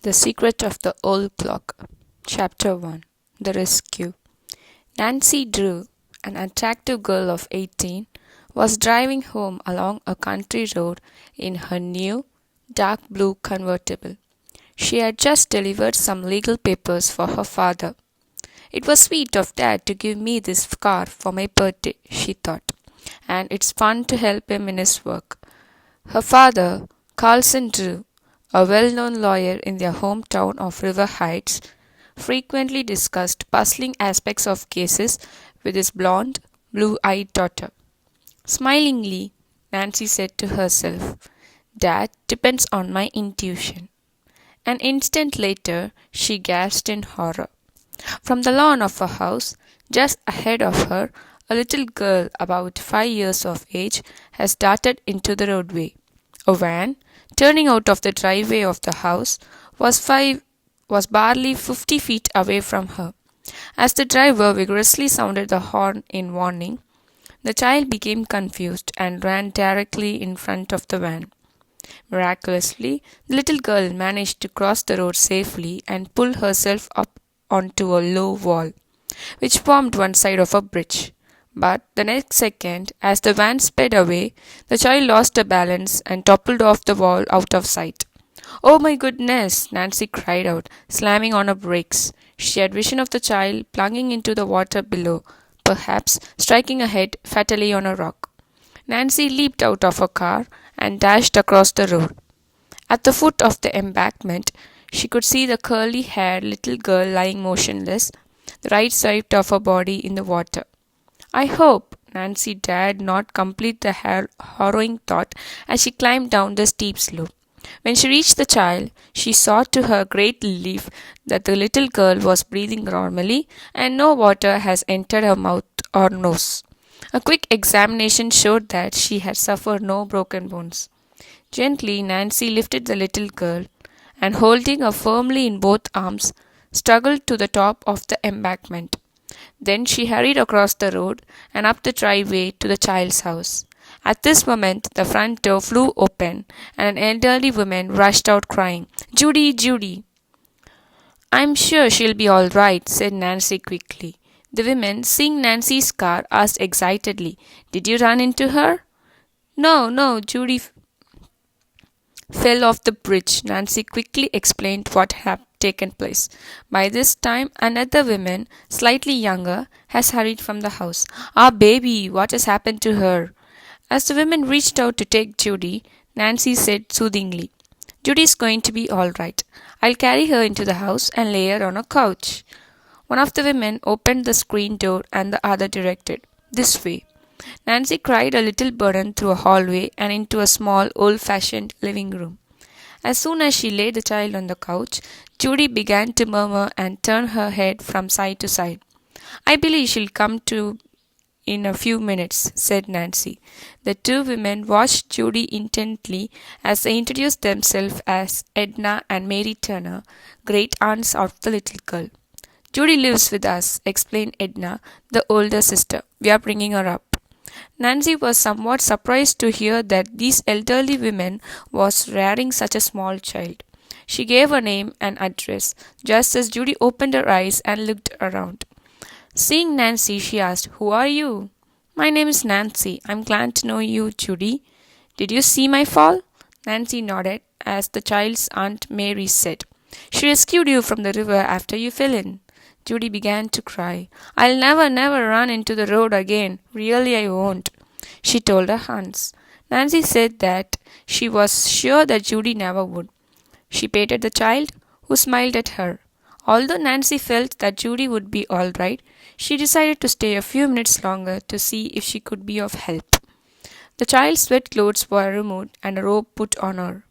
The Secret of the Old Clock. Chapter 1. The Rescue. Nancy Drew, an attractive girl of 18, was driving home along a country road in her new, dark blue convertible. She had just delivered some legal papers for her father. "It was sweet of Dad to give me this car for my birthday," she thought, "and it's fun to help him in his work." Her father, Carlson Drew, a well-known lawyer in their hometown of River Heights, frequently discussed puzzling aspects of cases with his blonde, blue-eyed daughter. Smilingly, Nancy said to herself, "Dad depends on my intuition." An instant later, she gasped in horror. From the lawn of her house, just ahead of her, a little girl about 5 years of age has darted into the roadway. A van, turning out of the driveway of the house, was barely 50 feet away from her. As the driver vigorously sounded the horn in warning, the child became confused and ran directly in front of the van. Miraculously, the little girl managed to cross the road safely and pull herself up onto a low wall, which formed one side of a bridge. But the next second, as the van sped away, the child lost her balance and toppled off the wall out of sight. "Oh my goodness!" Nancy cried out, slamming on her brakes. She had vision of the child plunging into the water below, perhaps striking her head fatally on a rock. Nancy leaped out of her car and dashed across the road. At the foot of the embankment, she could see the curly-haired little girl lying motionless, the right side of her body in the water. "I hope," Nancy dared not complete the harrowing thought as she climbed down the steep slope. When she reached the child, she saw to her great relief that the little girl was breathing normally and no water has entered her mouth or nose. A quick examination showed that she had suffered no broken bones. Gently, Nancy lifted the little girl and, holding her firmly in both arms, struggled to the top of the embankment. Then she hurried across the road and up the driveway to the child's house. At this moment, the front door flew open and an elderly woman rushed out crying, "Judy, Judy!" "I'm sure she'll be all right," said Nancy quickly. The woman, seeing Nancy's car, asked excitedly, "Did you run into her?" "No, no, Judy fell off the bridge." Nancy quickly explained what had taken place. By this time, another woman, slightly younger, has hurried from the house. "Our baby, what has happened to her?" As the women reached out to take Judy, Nancy said soothingly, "Judy's going to be all right. I'll carry her into the house and lay her on a couch." One of the women opened the screen door and the other directed, "This way." Nancy cried a little burden through a hallway and into a small, old-fashioned living room. As soon as she laid the child on the couch, Judy began to murmur and turn her head from side to side. "I believe she'll come to in a few minutes," said Nancy. The two women watched Judy intently as they introduced themselves as Edna and Mary Turner, great aunts of the little girl. "Judy lives with us," explained Edna, the older sister. "We are bringing her up." Nancy was somewhat surprised to hear that these elderly women was rearing such a small child. She gave her name and address, just as Judy opened her eyes and looked around. Seeing Nancy, she asked, "Who are you?" "My name is Nancy. I'm glad to know you, Judy. Did you see my fall?" Nancy nodded, as the child's Aunt Mary said, "She rescued you from the river after you fell in." Judy began to cry. "I'll never, never run into the road again. Really, I won't," she told her aunts. Nancy said that she was sure that Judy never would. She patted the child, who smiled at her. Although Nancy felt that Judy would be all right, she decided to stay a few minutes longer to see if she could be of help. The child's wet clothes were removed and a robe put on her.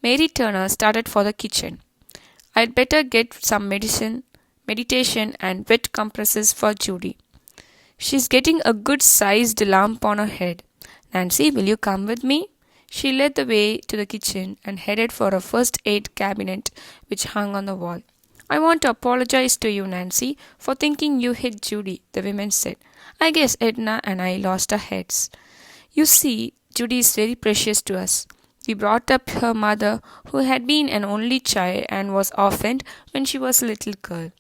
Mary Turner started for the kitchen. "I'd better get some meditation and wet compresses for Judy. She's getting a good-sized lump on her head. Nancy, will you come with me?" She led the way to the kitchen and headed for a first aid cabinet which hung on the wall. "I want to apologize to you, Nancy, for thinking you hit Judy," the women said. "I guess Edna and I lost our heads. You see, Judy is very precious to us. We brought up her mother, who had been an only child and was orphaned when she was a little girl.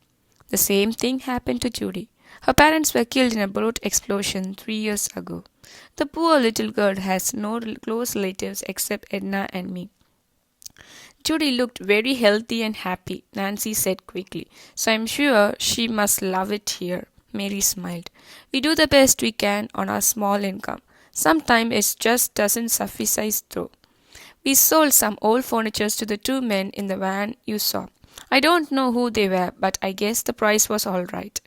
The same thing happened to Judy. Her parents were killed in a boat explosion 3 years ago. The poor little girl has no close relatives except Edna and me. Judy looked very healthy and happy, Nancy said quickly, so I'm sure she must love it here. Mary smiled. We do the best we can on our small income. Sometimes it just doesn't suffice though. We sold some old furniture to the two men in the van you saw. I don't know who they were, but I guess the price was all right.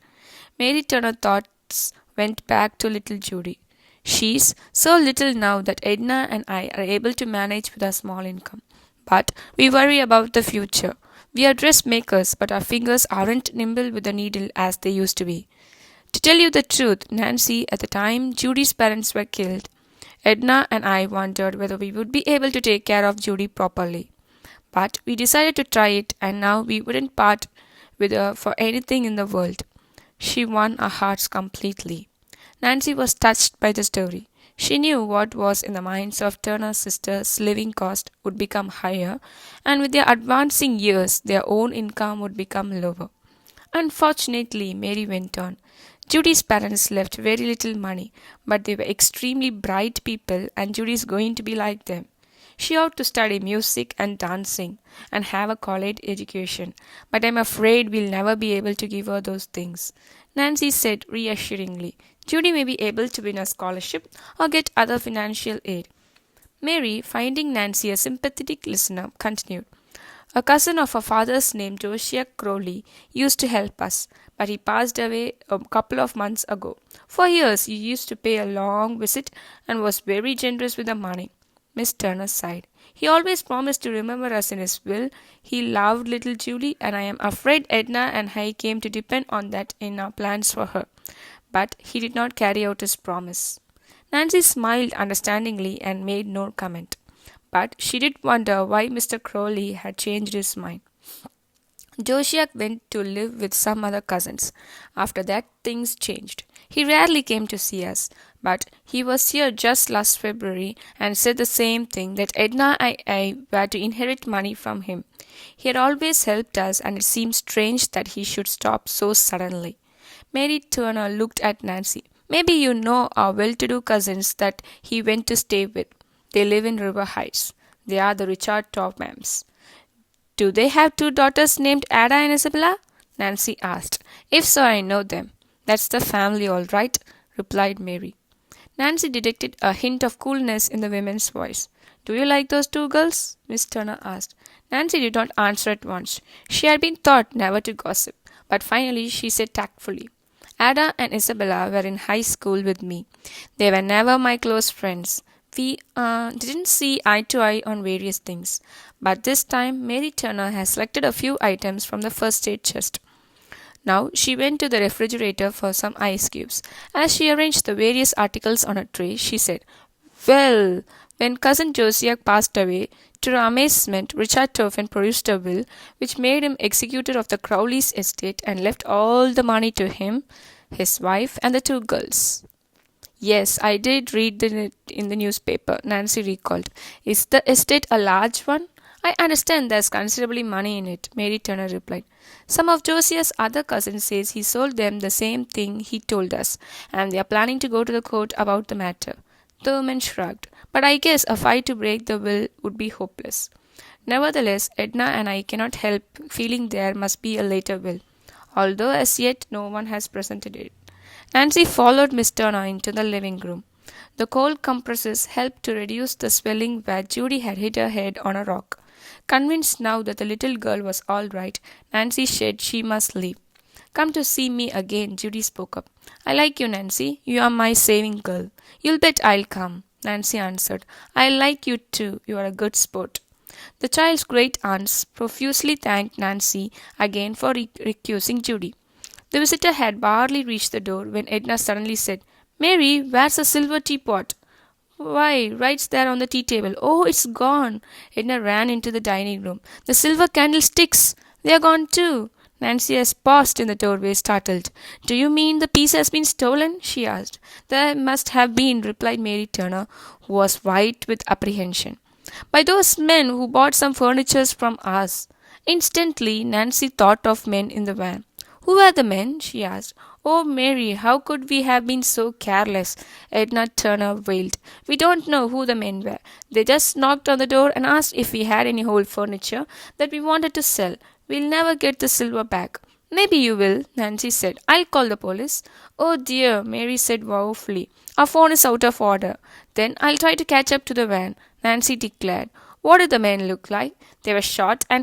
Mary Turner thoughts went back to little Judy. She's so little now that Edna and I are able to manage with our small income. But we worry about the future. We are dressmakers, but our fingers aren't nimble with the needle as they used to be. To tell you the truth, Nancy, at the time Judy's parents were killed, Edna and I wondered whether we would be able to take care of Judy properly. But we decided to try it, and now we wouldn't part with her for anything in the world. She won our hearts completely. Nancy was touched by the story. She knew what was in the minds of Turner's sisters' living cost would become higher, and with their advancing years, their own income would become lower. Unfortunately, Mary went on, Judy's parents left very little money, but they were extremely bright people, and Judy's going to be like them. She ought to study music and dancing and have a college education, but I'm afraid we'll never be able to give her those things. Nancy said reassuringly, Judy may be able to win a scholarship or get other financial aid. Mary, finding Nancy a sympathetic listener, continued. A cousin of her father's named Josiah Crowley used to help us, but he passed away a couple of months ago. For years he used to pay a long visit and was very generous with the money. Miss Turner sighed. He always promised to remember us in his will. He loved little Julie, and I am afraid Edna and I came to depend on that in our plans for her. But he did not carry out his promise. Nancy smiled understandingly and made no comment. But she did wonder why Mr. Crowley had changed his mind. Josiah went to live with some other cousins. After that, things changed. He rarely came to see us, but he was here just last February and said the same thing that Edna and I were to inherit money from him. He had always helped us, and it seemed strange that he should stop so suddenly. Mary Turner looked at Nancy. Maybe you know our well to do cousins that he went to stay with. They live in River Heights. They are the Richard Tophams. Do they have two daughters named Ada and Isabella? Nancy asked. If so, I know them. That's the family, all right, replied Mary. Nancy detected a hint of coolness in the woman's voice. Do you like those two girls? Miss Turner asked. Nancy did not answer at once. She had been taught never to gossip, but finally she said tactfully, Ada and Isabella were in high school with me. They were never my close friends. We didn't see eye to eye on various things, but this time Mary Turner has selected a few items from the first aid chest. Now she went to the refrigerator for some ice cubes. As she arranged the various articles on a tray, she said, Well, when cousin Josiah passed away, to her amazement, Richard Topham produced a will which made him executor of the Crowley's estate and left all the money to him, his wife, and the two girls. Yes, I did read it in the newspaper, Nancy recalled. Is the estate a large one? I understand there's considerably money in it, Mary Turner replied. Some of Josiah's other cousins says he sold them the same thing he told us, and they are planning to go to the court about the matter. The woman shrugged. But I guess a fight to break the will would be hopeless. Nevertheless, Edna and I cannot help feeling there must be a later will, although as yet no one has presented it. Nancy followed Miss Turner into the living room. The cold compresses helped to reduce the swelling where Judy had hit her head on a rock. Convinced now that the little girl was all right, Nancy said she must leave. Come to see me again, Judy spoke up. I like you, Nancy. You are my saving girl. You'll bet I'll come, Nancy answered. I like you too. You are a good sport. The child's great aunts profusely thanked Nancy again for recusing Judy. The visitor had barely reached the door when Edna suddenly said, Mary, where's the silver teapot? Why, right there on the tea table. Oh, it's gone. Edna ran into the dining room. The silver candlesticks. They are gone too. Nancy has paused in the doorway, startled. Do you mean the piece has been stolen? She asked. There must have been, replied Mary Turner, who was white with apprehension. By those men who bought some furniture from us. Instantly, Nancy thought of men in the van. Who were the men? She asked. Oh, Mary, how could we have been so careless? Edna Turner wailed. We don't know who the men were. They just knocked on the door and asked if we had any old furniture that we wanted to sell. We'll never get the silver back. Maybe you will, Nancy said. I'll call the police. Oh dear, Mary said woefully. Our phone is out of order. Then I'll try to catch up to the van, Nancy declared. What did the men look like? They were short and